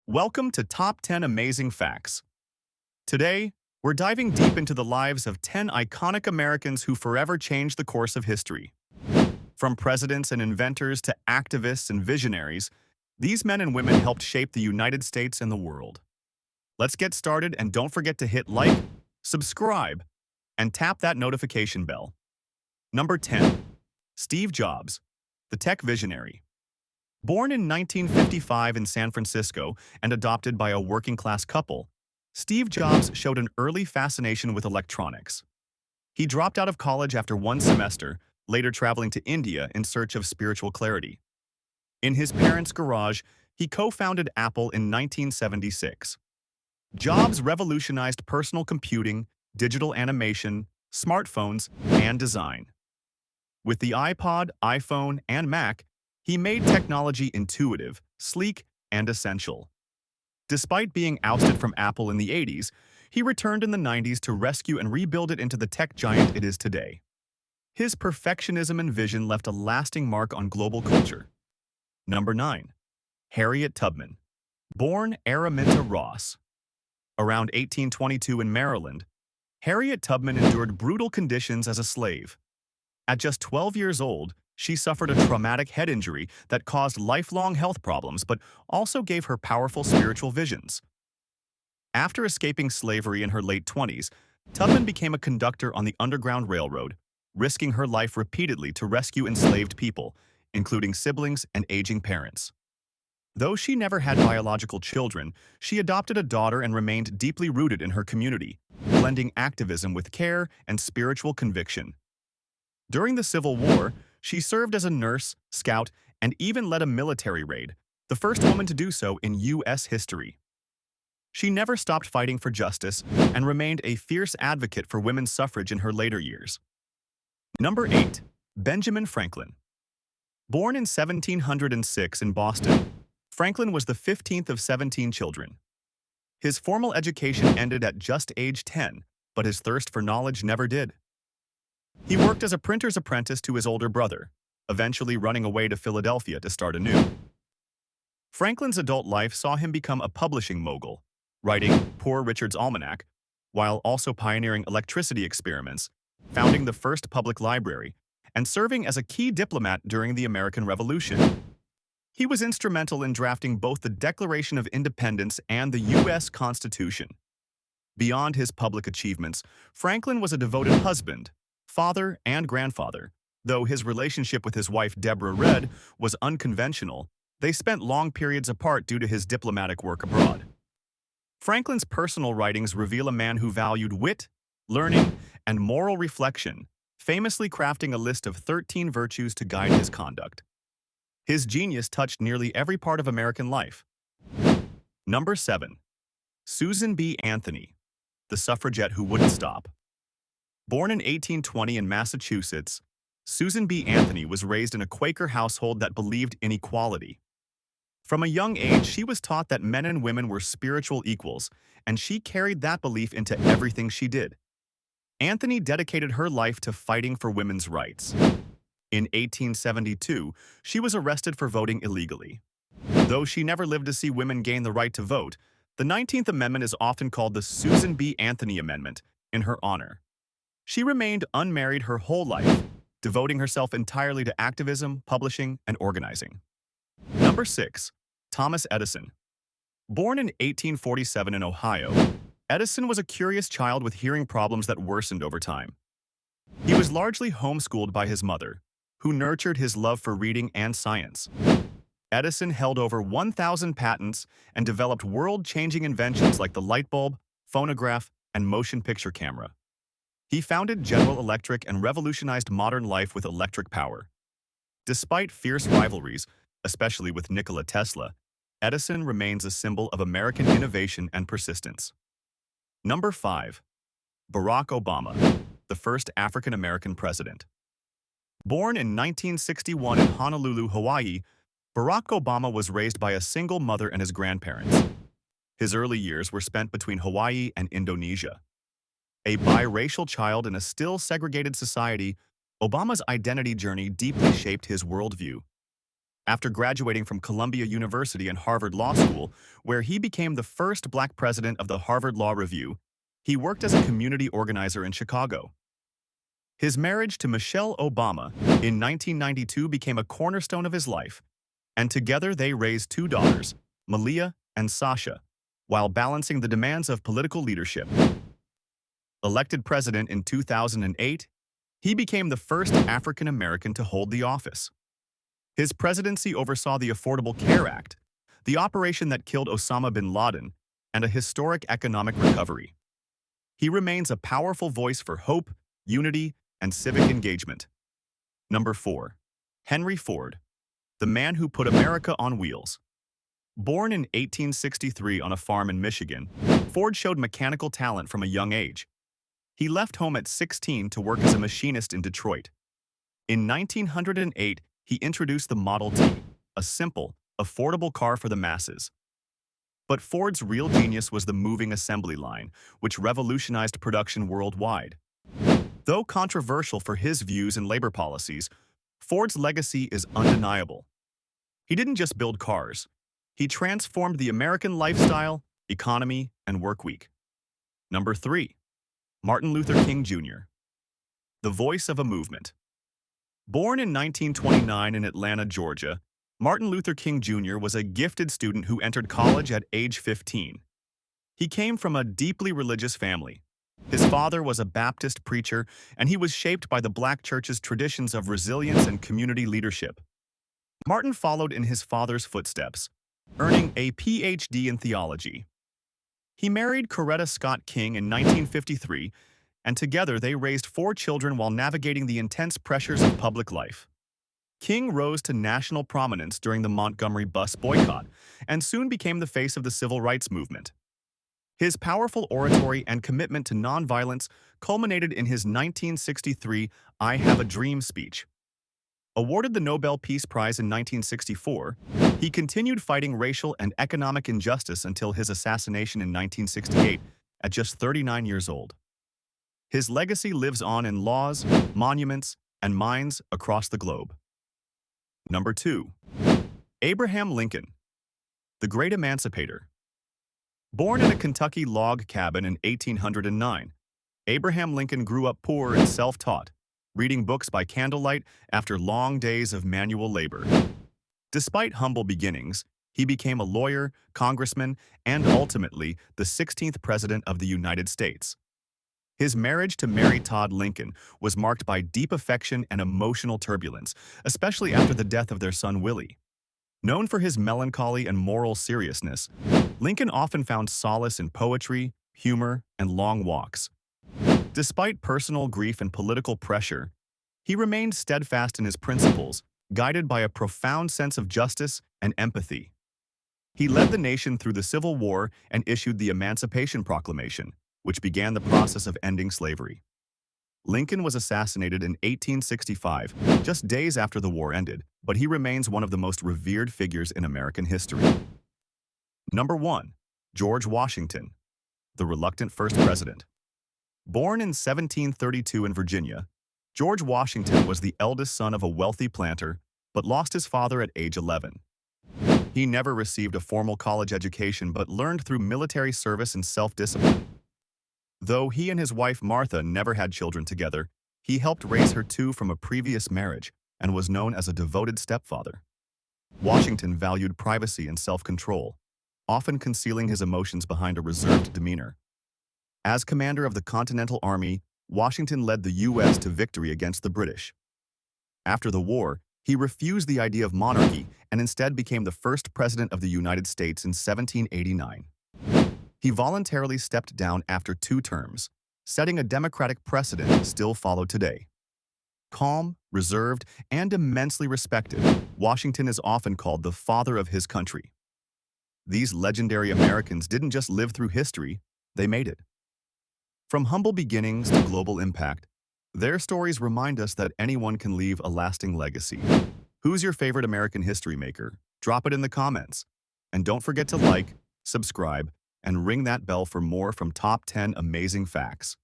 Welcome to Top 10 Amazing Facts. Today, we're diving deep into the lives of 10 iconic Americans who forever changed the course of history. From presidents and inventors to activists and visionaries, these men and women helped shape the United States and the world. Let's get started, and don't forget to hit like, subscribe, and tap that notification bell. Number 10. Steve Jobs, the tech visionary. Born in 1955 in San Francisco and adopted by a working-class couple, Steve Jobs showed an early fascination with electronics. He dropped out of college after one semester, later traveling to India in search of spiritual clarity. In his parents' garage, he co-founded Apple in 1976. Jobs revolutionized personal computing, digital animation, smartphones, and design. With the iPod, iPhone, and Mac, he made technology intuitive, sleek, and essential. Despite being ousted from Apple in the 80s, he returned in the 90s to rescue and rebuild it into the tech giant it is today. His perfectionism and vision left a lasting mark on global culture. Number 9. Harriet Tubman. Born Araminta Ross. Around 1822 in Maryland, Harriet Tubman endured brutal conditions as a slave. At just 12 years old, she suffered a traumatic head injury that caused lifelong health problems but also gave her powerful spiritual visions. After escaping slavery in her late 20s, Tubman became a conductor on the Underground Railroad, risking her life repeatedly to rescue enslaved people, including siblings and aging parents. Though she never had biological children, she adopted a daughter and remained deeply rooted in her community, blending activism with care and spiritual conviction. During the Civil War, she served as a nurse, scout, and even led a military raid, the first woman to do so in U.S. history. She never stopped fighting for justice and remained a fierce advocate for women's suffrage in her later years. Number 8. Benjamin Franklin. Born in 1706 in Boston, Franklin was the 15th of 17 children. His formal education ended at just age 10, but his thirst for knowledge never did. He worked as a printer's apprentice to his older brother, eventually running away to Philadelphia to start anew. Franklin's adult life saw him become a publishing mogul, writing Poor Richard's Almanac, while also pioneering electricity experiments, founding the first public library, and serving as a key diplomat during the American Revolution. He was instrumental in drafting both the Declaration of Independence and the U.S. Constitution. Beyond his public achievements, Franklin was a devoted husband, father, and grandfather. Though his relationship with his wife Deborah Read was unconventional, they spent long periods apart due to his diplomatic work abroad. Franklin's personal writings reveal a man who valued wit, learning, and moral reflection, famously crafting a list of 13 virtues to guide his conduct. His genius touched nearly every part of American life. Number 7. Susan B. Anthony, the suffragette who wouldn't stop. Born in 1820 in Massachusetts, Susan B. Anthony was raised in a Quaker household that believed in equality. From a young age, she was taught that men and women were spiritual equals, and she carried that belief into everything she did. Anthony dedicated her life to fighting for women's rights. In 1872, she was arrested for voting illegally. Though she never lived to see women gain the right to vote, the 19th Amendment is often called the Susan B. Anthony Amendment in her honor. She remained unmarried her whole life, devoting herself entirely to activism, publishing, and organizing. Number 6. Thomas Edison. Born in 1847 in Ohio, Edison was a curious child with hearing problems that worsened over time. He was largely homeschooled by his mother, who nurtured his love for reading and science. Edison held over 1,000 patents and developed world-changing inventions like the light bulb, phonograph, and motion picture camera. He founded General Electric and revolutionized modern life with electric power. Despite fierce rivalries, especially with Nikola Tesla, Edison remains a symbol of American innovation and persistence. Number 5. Barack Obama, the first African-American president. Born in 1961 in Honolulu, Hawaii, Barack Obama was raised by a single mother and his grandparents. His early years were spent between Hawaii and Indonesia. A biracial child in a still segregated society, Obama's identity journey deeply shaped his worldview. After graduating from Columbia University and Harvard Law School, where he became the first black president of the Harvard Law Review, he worked as a community organizer in Chicago. His marriage to Michelle Obama in 1992 became a cornerstone of his life, and together they raised two daughters, Malia and Sasha, while balancing the demands of political leadership. Elected president in 2008, he became the first African American to hold the office. His presidency oversaw the Affordable Care Act, the operation that killed Osama bin Laden, and a historic economic recovery. He remains a powerful voice for hope, unity, and civic engagement. Number 4. Henry Ford, the man who put America on wheels. Born in 1863 on a farm in Michigan, Ford showed mechanical talent from a young age. He left home at 16 to work as a machinist in Detroit. In 1908, he introduced the Model T, a simple, affordable car for the masses. But Ford's real genius was the moving assembly line, which revolutionized production worldwide. Though controversial for his views and labor policies, Ford's legacy is undeniable. He didn't just build cars. He transformed the American lifestyle, economy, and work week. Number 3. Martin Luther King Jr., the voice of a movement. Born in 1929 in Atlanta, Georgia, Martin Luther King Jr. was a gifted student who entered college at age 15. He came from a deeply religious family. His father was a Baptist preacher, and he was shaped by the Black church's traditions of resilience and community leadership. Martin followed in his father's footsteps, earning a Ph.D. in theology. He married Coretta Scott King in 1953, and together they raised 4 children while navigating the intense pressures of public life. King rose to national prominence during the Montgomery bus boycott and soon became the face of the civil rights movement. His powerful oratory and commitment to nonviolence culminated in his 1963 I Have a Dream speech. Awarded the Nobel Peace Prize in 1964, he continued fighting racial and economic injustice until his assassination in 1968 at just 39 years old. His legacy lives on in laws, monuments, and minds across the globe. Number 2. Abraham Lincoln, the Great Emancipator. Born in a Kentucky log cabin in 1809, Abraham Lincoln grew up poor and self-taught, reading books by candlelight after long days of manual labor. Despite humble beginnings, he became a lawyer, congressman, and ultimately the 16th President of the United States. His marriage to Mary Todd Lincoln was marked by deep affection and emotional turbulence, especially after the death of their son Willie. Known for his melancholy and moral seriousness, Lincoln often found solace in poetry, humor, and long walks. Despite personal grief and political pressure, he remained steadfast in his principles, guided by a profound sense of justice and empathy. He led the nation through the Civil War and issued the Emancipation Proclamation, which began the process of ending slavery. Lincoln was assassinated in 1865, just days after the war ended, but he remains one of the most revered figures in American history. Number 1. George Washington, the reluctant first president. Born in 1732 in Virginia, George Washington was the eldest son of a wealthy planter, but lost his father at age 11. He never received a formal college education but learned through military service and self-discipline. Though he and his wife Martha never had children together, he helped raise her 2 from a previous marriage and was known as a devoted stepfather. Washington valued privacy and self-control, often concealing his emotions behind a reserved demeanor. As commander of the Continental Army, Washington led the U.S. to victory against the British. After the war, he refused the idea of monarchy and instead became the first president of the United States in 1789. He voluntarily stepped down after 2 terms, setting a democratic precedent still followed today. Calm, reserved, and immensely respected, Washington is often called the father of his country. These legendary Americans didn't just live through history, they made it. From humble beginnings to global impact, their stories remind us that anyone can leave a lasting legacy. Who's your favorite American history maker? Drop it in the comments. And don't forget to like, subscribe, and ring that bell for more from Top 10 Amazing Facts.